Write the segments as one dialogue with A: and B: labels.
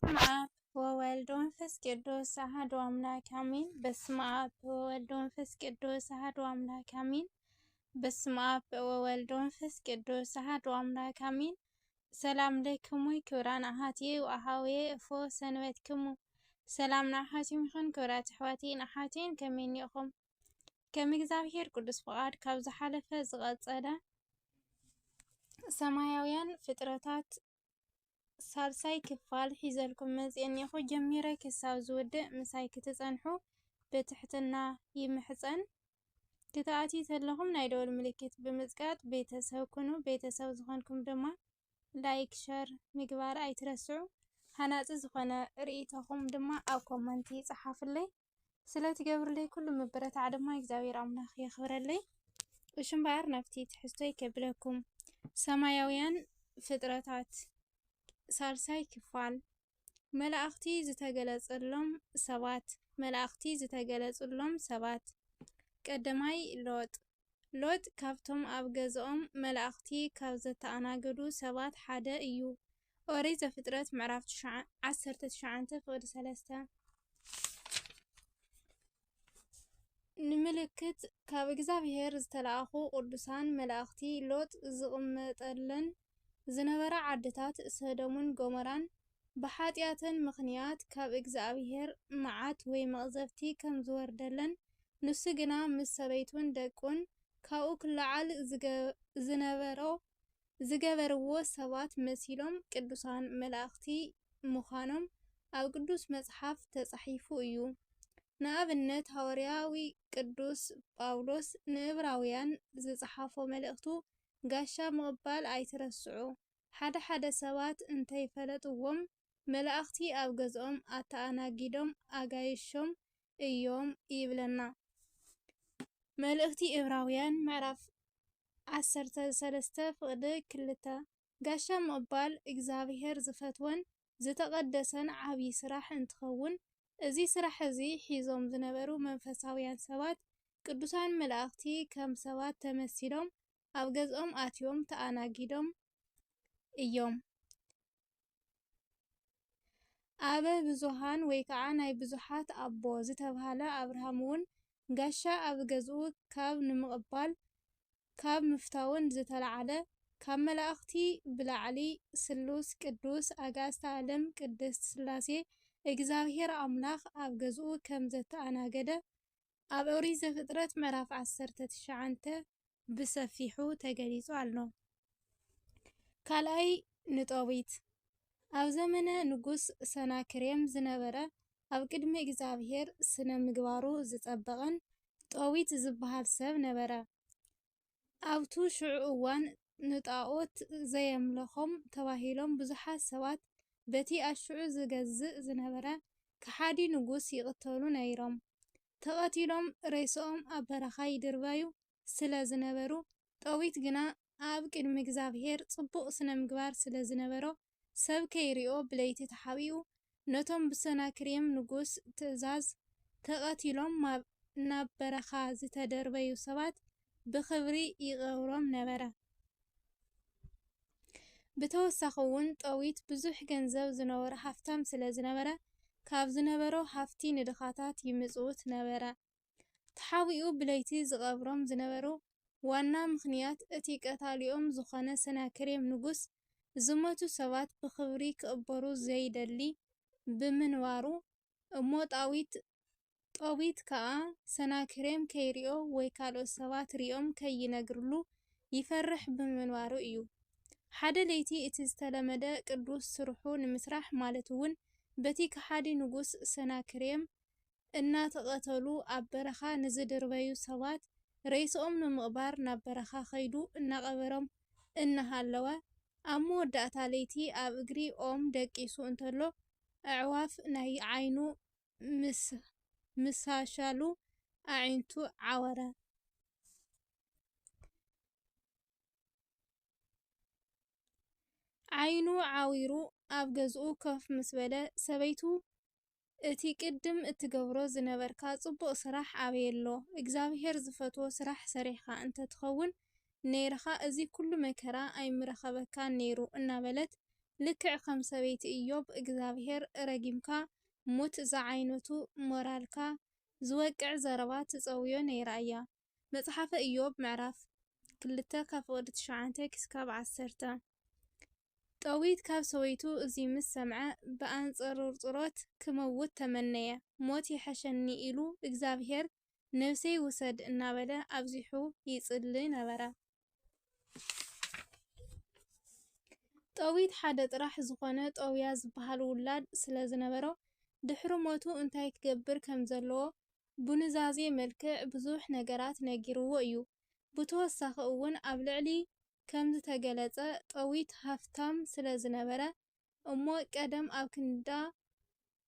A: በስመ አብ ወወልድ ወመንፈስ ቅዱስ አሐዱ አምላክ አሜን። በስመ አብ ወወልድ ወመንፈስ ቅዱስ አሐዱ አምላክ አሜን። በስመ አብ ወወልድ ወመንፈስ ቅዱስ አሐዱ አምላክ አሜን። ሰላም ለክሙ ክብራን አሐትየ ወአኀውየ እፎ ሰንበትክሙ። ሰላም ንአሐትኩም ይኹን ክብራት ኣሕዋትየ ንኣሓትየን ከመይ እኒአኹም? ከም እግዚአብሔር ቅዱስ ፍቃድ ካብ ዝሓለፈ ዝቐፀለ ሰማያውያን ፍጥረታት ሳልሳይ ክፋል ሒዘልኩም መፅአ እኒአኹ። ጀሚረ ክሳብ ዝውድእ ምሳይ ክትፀንሑ ብትሕትና ይምሕፀን። ክትኣትዩ ከለኹም ናይ ደወል ምልክት ብምፅቃጥ ቤተሰብ ኩኑ። ቤተሰብ ዝኾንኩም ድማ ላይክ ሸር ምግባር ኣይትረስዑ። ሃናፂ ዝኾነ ርእይቶኹም ድማ ኣብ ኮመንቲ ይፅሓፍለይ። ስለትገብርለይ ኩሉ ምብረታዕ ድማ እግዚአብሔር ኣምላኽ የኽብረለይ። እሽምባር ናብቲ ትሕዝቶይ ከብለኩም። ሰማያውያን ፍጥረታት ሳልሳይ ክፋል መላእኽቲ ዝተገለጸሎም ሰባት። መላእኽቲ ዝተገለጹሎም ሰባት ቀዳማይ ሎጥ ካብቶም ኣብ ገዝኦም መላእኽቲ ካብ ዘተኣናገዱ ሰባት ሓደ እዩ። ኦሪት ዘፍጥረት ምዕራፍ 19 ፍቅዲ 3 ንምልክት ካብ እግዚአብሔር ዝተላኣኹ ቅዱሳን መላእኽቲ ሎጥ ዝቕመጠለን ዝነበራ ዓድታት ሰዶምን ጎሞራን ብሓጢኣተን ምኽንያት ካብ እግዚአብሔር መዓት ወይ መቕዘፍቲ ከም ዝወርደለን ንሱ ግና ምስ ሰበይቱን ደቁን ካብኡ ክለዓል ዝገበርዎ ሰባት መሲሎም ቅዱሳን መላእኽቲ ምዃኖም ኣብ ቅዱስ መጽሓፍ ተጻሒፉ እዩ። ንኣብነት ሐዋርያዊ ቅዱስ ጳውሎስ ንዕብራውያን ዝጸሓፎ መልእኽቱ ጋሻ ምቕባል ኣይትረስዑ፣ ሓደ ሓደ ሰባት እንተይፈለጥዎም መላእኽቲ ኣብ ገዝኦም ኣተኣናጊዶም ኣጋይሾም እዮም ይብለና። መልእኽቲ ዕብራውያን ምዕራፍ 13 ፍቅዲ 2 ጋሻ ምቕባል እግዚአብሔር ዝፈትወን ዝተቐደሰን ዓብይ ስራሕ እንትኸውን እዚ ስራሕ እዚ ሒዞም ዝነበሩ መንፈሳውያን ሰባት ቅዱሳን መላእኽቲ ከም ሰባት ተመሲሎም ኣብ ገዝኦም ኣትዮም ተኣናጊዶም እዮም። ኣበ ብዙሃን ወይ ከዓ ናይ ብዙሓት ኣቦ ዝተባሃለ አብርሃም እውን ጋሻ ኣብ ገዝኡ ካብ ንምቕባል ካብ ምፍታውን ዝተለዓለ ካብ መላእኽቲ ብላዕሊ ስሉስ ቅዱስ ኣጋዕዝተ ዓለም ቅድስት ስላሴ እግዚአብሔር ኣምላኽ ኣብ ገዝኡ ከም ዘተኣናገደ ኣብ ኦሪት ዘፍጥረት ምዕራፍ 19 ብሰፊሑ ተገሊጹ ኣሎ። ካልኣይ ንጦቢት ኣብ ዘመነ ንጉስ ሰናክሬም ዝነበረ ኣብ ቅድሚ እግዚአብሔር ስነ ምግባሩ ዝጸበቐን ጦቢት ዝበሃል ሰብ ነበረ። ኣብቱ ሽዑ እዋን ንጣዖት ዘየምለኾም ተባሂሎም ብዙሓት ሰባት በቲ ኣሽዑ ዝገዝእ ዝነበረ ከሓዲ ንጉስ ይቕተሉ ነይሮም። ተቐቲሎም ሬሶኦም ኣብ በረኻ ይድርበዩ ስለ ዝነበሩ ጦቢት ግና ኣብ ቅድሚ እግዚአብሔር ጽቡቕ ስነ ምግባር ስለ ዝነበሮ ሰብ ከይሪኦ ብለይቲ ተሓቢኡ ነቶም ብሰናክሬም ንጉስ ትእዛዝ ተቐቲሎም ናብ በረኻ ዝተደርበዩ ሰባት ብኽብሪ ይቐብሮም ነበረ። ብተወሳኺ እውን ጦቢት ብዙሕ ገንዘብ ዝነበሮ ሃፍታም ስለ ዝነበረ ካብ ዝነበሮ ሃፍቲ ንድኻታት ይምጽውት ነበረ። ተሓቢኡ ብለይቲ ዝቐብሮም ዝነበሩ ዋና ምኽንያት እቲ ቀታሊኦም ዝኾነ ሰናክሬም ንጉስ ዝሞቱ ሰባት ብኽብሪ ክቕበሩ ዘይደሊ ብምንባሩ እሞ ጦቢት ከዓ ሰናክሬም ከይሪኦ ወይ ካልኦት ሰባት ሪኦም ከይነግርሉ ይፈርሕ ብምንባሩ እዩ። ሓደ ለይቲ እቲ ዝተለመደ ቅዱስ ስርሑ ንምስራሕ ማለት እውን በቲ ከሓዲ ንጉስ ሰናክሬም እናተቐተሉ ኣብ በረኻ ንዝድርበዩ ሰባት ሬሶኦም ንምቕባር ናብ በረኻ ኸይዱ እናቐበሮም እናሃለወ ኣብ መወዳእታ ለይቲ ኣብ እግሪ ኦም ደቂሱ እንተሎ ኣዕዋፍ ናይ ዓይኑ ምሳሻሉ ኣዒንቱ ዓወረ። ዓይኑ ዓዊሩ ኣብ ገዝኡ ኮፍ ምስ በለ ሰበይቱ እቲ ቅድም እትገብሮ ዝነበርካ ጽቡቕ ስራሕ ኣበየሎ እግዚአብሔር ዝፈትዎ ስራሕ ሰሪሕካ እንተትኸውን ነይርኻ እዚ ኩሉ መከራ ኣይምረኸበካን ነይሩ እናበለት ልክዕ ከም ሰበይቲ ኢዮብ እግዚአብሔር ረጊምካ ሙት ዝዓይነቱ ሞራልካ ዝወቅዕ ዘረባ ትፀውዮ ነይራ እያ። መጽሓፈ ኢዮብ ምዕራፍ 2:9-10 ጠዊት ካብ ሰበይቱ እዚ ምስ ሰምዐ ብኣንጸርጽሮት ክመውት ተመነየ። ሞት ይሐሸኒ ኢሉ እግዚአብሔር ነፍሰይ ውሰድ እናበለ ኣብዚሑ ይጽልይ ነበረ። ጠዊት ሓደ ጥራሕ ዝኾነ ጠውያ ዝበሃል ውላድ ስለ ዝነበሮ ድሕሪ ሞቱ እንታይ ክገብር ከም ዘለዎ ብኑዛዜ መልክዕ ብዙሕ ነገራት ነጊርዎ እዩ። ብተወሳኺ እውን ኣብ ልዕሊ ከምዝተገለጸ ጠዊት ሃፍታም ስለ ዝነበረ እሞ ቀደም ኣብ ክንዳ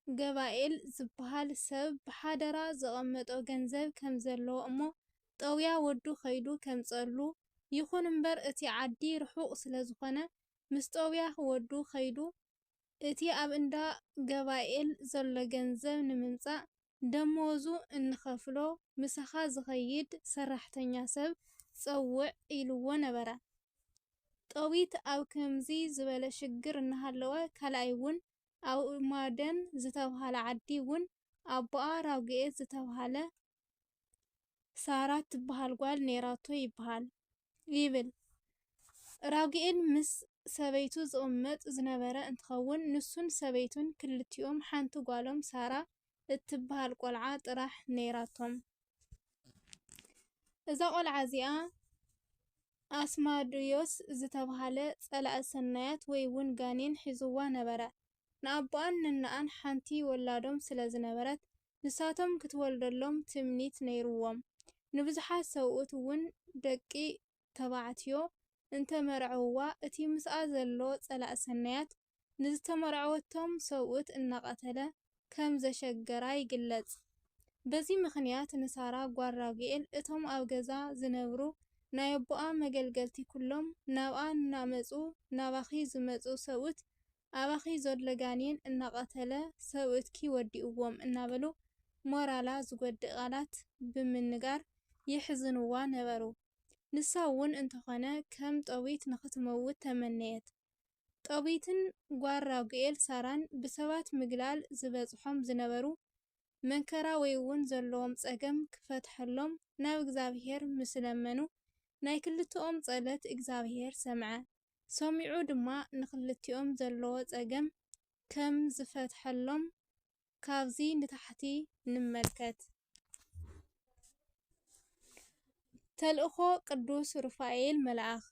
A: ገባኤል ዝበሃል ሰብ ብሓደራ ዘቐመጦ ገንዘብ ከም ዘለዎ እሞ ጠውያ ወዱ ኸይዱ ከምጸሉ ይኹን እምበር እቲ ዓዲ ርሑቕ ስለ ዝኾነ ምስ ጠውያ ወዱ ኸይዱ እቲ ኣብ እንዳ ገባኤል ዘሎ ገንዘብ ንምምጻእ ደመወዙ እንኸፍሎ ምሳኻ ዝኸይድ ሰራሕተኛ ሰብ ጸውዕ ኢልዎ ነበረ። ጠዊት ኣብ ከምዚ ዝበለ ሽግር እናሃለወ ካልኣይ እውን ኣብ ማደን ዝተብሃለ ዓዲ እውን ኣቦኣ ራጉኤል ዝተብሃለ ሳራ ትበሃል ጓል ኔራቶ ይብል። ራጉኤል ምስ ሰበይቱ ዝቕመጥ ዝነበረ እንትኸውን ንሱን ሰበይቱን ክልቲኦም ሓንቲ ጓሎም ሳራ እትበሃል ቆልዓ ጥራሕ ነይራቶም። እዛ ቆልዓ እዚኣ ኣስማድዮስ ዝተብሃለ ጸላእ ሰናያት ወይ እውን ጋኔን ሒዝዋ ነበረ። ንኣቦኣን ንናኣን ሓንቲ ወላዶም ስለ ዝነበረት ንሳቶም ክትወልደሎም ትምኒት ነይርዎም። ንብዙሓት ሰብኡት እውን ደቂ ተባዕትዮ እንተመርዐውዋ እቲ ምስኣ ዘሎ ጸላእ ሰናያት ንዝተመርዐወቶም ሰብኡት እናቐተለ ከም ዘሸገራ ይግለጽ። በዚ ምኽንያት ንሳራ ጓል ራጉኤል እቶም ኣብ ገዛ ዝነብሩ ናይ ኣቦኣ መገልገልቲ ኩሎም ናብኣ እናመጹ ናባኺ ዝመጹ ሰብኡት ኣባኺ ዘሎ ጋኔን እናቐተለ ሰብኡትኪ ወዲእዎም እናበሉ ሞራላ ዝጐድእ ቃላት ብምንጋር ይሕዝንዋ ነበሩ። ንሳ እውን እንተኾነ ከም ጠዊት ንኽትመውት ተመነየት። ጠዊትን ጓል ራጉኤል ሳራን ብሰባት ምግላል ዝበጽሖም ዝነበሩ መንከራ ወይ እውን ዘለዎም ጸገም ክፈትሐሎም ናብ እግዚአብሔር ምስ ለመኑ ናይ ክልቲኦም ጸሎት እግዚአብሔር ሰምዐ። ሰሚዑ ድማ ንክልቲኦም ዘለዎ ጸገም ከም ዝፈትሐሎም ካብዚ ንታሕቲ ንመልከት። ተልእኾ ቅዱስ ሩፋኤል መልአኽ።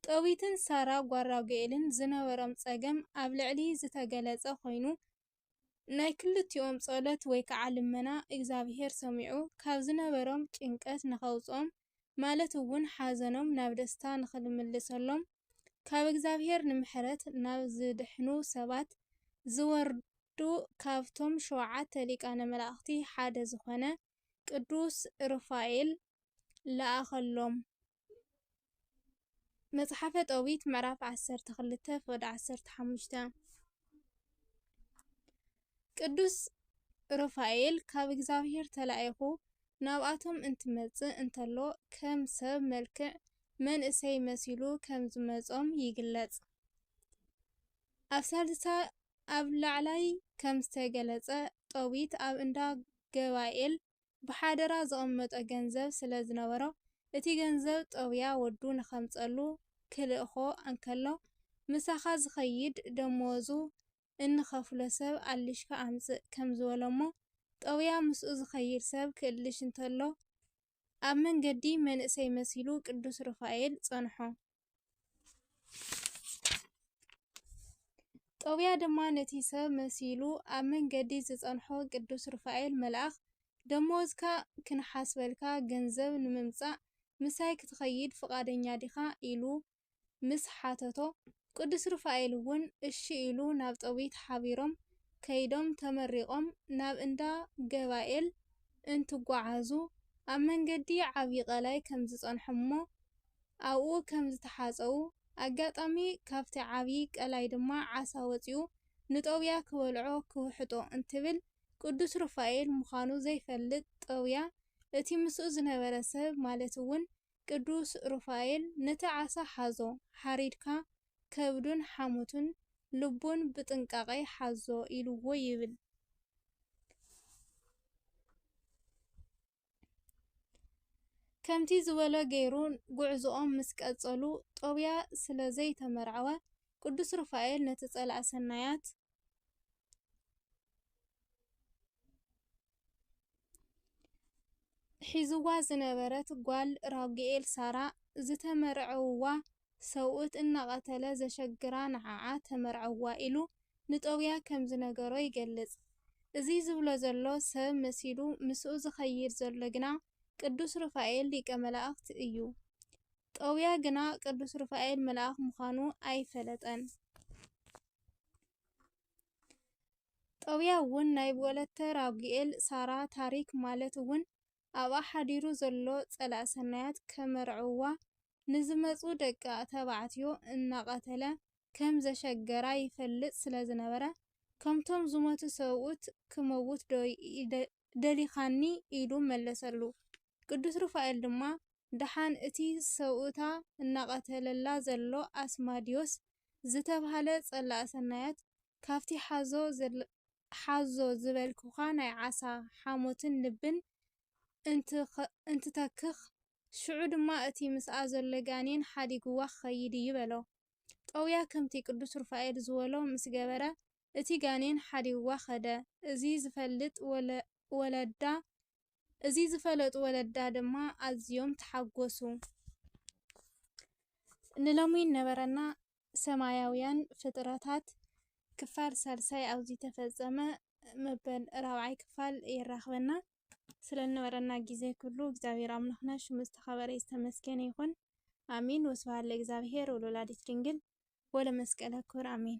A: ጠዊትን ሳራ ጓል ራጉኤልን ዝነበሮም ጸገም ኣብ ልዕሊ ዝተገለጸ ኮይኑ ናይ ክልቲኦም ጸሎት ወይ ከዓ ልመና እግዚአብሔር ሰሚዑ ካብ ዝነበሮም ጭንቀት ንኸውጾም ማለት እውን ሓዘኖም ናብ ደስታ ንኽልምልሰሎም ካብ እግዚአብሔር ንምሕረት ናብ ዝድሕኑ ሰባት ዝወርዱ ካብቶም 7 ሊቃነ መላእኽቲ ሓደ ዝኾነ ቅዱስ ሩፋኤል ለኣኸሎም። መጽሓፈ ጠዊት ምዕራፍ 12:15 ቅዱስ ሩፋኤል ካብ እግዚአብሔር ተላኢኹ ናብኣቶም እንትመጽእ እንተሎ ከም ሰብ መልክዕ መንእሰይ መሲሉ ከም ዝመጾም ይግለጽ። ኣብ ሳልሳ ኣብ ላዕላይ ከም ዝተገለጸ ጠዊት ኣብ እንዳ ገባኤል ብሓደራ ዘቐመጦ ገንዘብ ስለ ዝነበሮ እቲ ገንዘብ ጠውያ ወዱ ንኸምጸሉ ክልእኾ እንከሎ ምሳኻ ዝኸይድ ደመወዙ እንኸፍሎ ሰብ ኣሊሽካ ኣምጽእ ከም ዝበሎሞ ጠውያ ምስኡ ዝኸይድ ሰብ ክእልሽ እንተሎ ኣብ መንገዲ መንእሰይ መሲሉ ቅዱስ ሩፋኤል ጸንሖ። ጠውያ ድማ ነቲ ሰብ መሲሉ ኣብ መንገዲ ዝጸንሖ ቅዱስ ሩፋኤል መልአኽ ደመወዝካ ክንሓስበልካ ገንዘብ ንምምጻእ ምሳይ ክትኸይድ ፍቓደኛ ዲኻ ኢሉ ምስ ሓተቶ ቅዱስ ሩፋኤል እውን እሺ ኢሉ ናብ ጠዊት ሓቢሮም ከይዶም ተመሪቖም ናብ እንዳ ገባኤል እንትጓዓዙ ኣብ መንገዲ ዓብይ ቐላይ ከም ዝጸንሑ እሞ ኣብኡ ከም ዝተሓጸቡ ኣጋጣሚ ካብቲ ዓብይ ቀላይ ድማ ዓሳ ወፂኡ ንጠውያ ክበልዖ ክውሕጦ እንትብል ቅዱስ ሩፋኤል ምዃኑ ዘይፈልጥ ጠውያ እቲ ምስኡ ዝነበረ ሰብ ማለት እውን ቅዱስ ሩፋኤል ነቲ ዓሳ ሓዞ ሓሪድካ ከብዱን ሓሙቱን ልቡን ብጥንቃቐ ሓዞ ኢልዎ ይብል። ከምቲ ዝበሎ ገይሩ ጉዕዞኦም ምስ ቀጸሉ ጦብያ ስለ ዘይተመርዐወ ቅዱስ ሩፋኤል ነቲ ጸላእ ሰናያት ሒዝዋ ዝነበረት ጓል ራጉኤል ሳራ ዝተመርዐዋ ሰውእት እናቐተለ ዘሸግራ ንዓዓ ተመርዐዋ ኢሉ ንጦብያ ከም ዝነገሮ ይገልጽ። እዚ ዝብሎ ዘሎ ሰብ መሲሉ ምስኡ ዝኸይድ ዘሎ ግና ቅዱስ ሩፋኤል ሊቀ መላእኽቲ እዩ። ጦብያ ግና ቅዱስ ሩፋኤል መልአኽ ምዃኑ ኣይፈለጠን። ጦብያ እውን ናይ ወለተ ራጉኤል ሳራ ታሪክ ማለት እውን ኣብኣ ሓዲሩ ዘሎ ጸላእ ሰናያት ከመርዕዋ ንዝመፁ ደቂ ተባዕትዮ እናቐተለ ከም ዘሸገራ ይፈልጥ ስለ ዝነበረ ከምቶም ዝሞቱ ሰብኡት ክመውት ዶ ደሊኻኒ ኢሉ መለሰሉ። ቅዱስ ሩፋኤል ድማ ደሓን እቲ ሰብኡታ እናቐተለላ ዘሎ ኣስማዲዮስ ዝተባህለ ጸላእ ሰናያት ካብቲ ሓዞ ዝበልኩኻ ናይ ዓሳ ሓሞትን ልብን እንትተክኽ ሽዑ ድማ እቲ ምስኣ ዘሎ ጋኔን ሓዲግዋ ክኸይድ ይበሎ። ጦብያ ከምቲ ቅዱስ ሩፋኤል ዝበሎ ምስ ገበረ እቲ ጋኔን ሓዲግዋ ኸደ። እዚ ዝፈለጡ ወለዳ ድማ ኣዝዮም ተሓጐሱ። ንሎሚ ነበረና ሰማያውያን ፍጥረታት ክፋል ሳልሳይ ኣብዚ ተፈጸመ። መበል 4ይ ክፋል ይራኸበና። ስለነበረና ጊዜ ኩሉ እግዚአብሔር አምላክና ሽሙ ዝተኸበረ ዝተመስገነ ይሁን። አሚን። ወስብሐት ለእግዚአብሔር ወለወላዲቱ ድንግል ወለመስቀሉ ክቡር አሚን።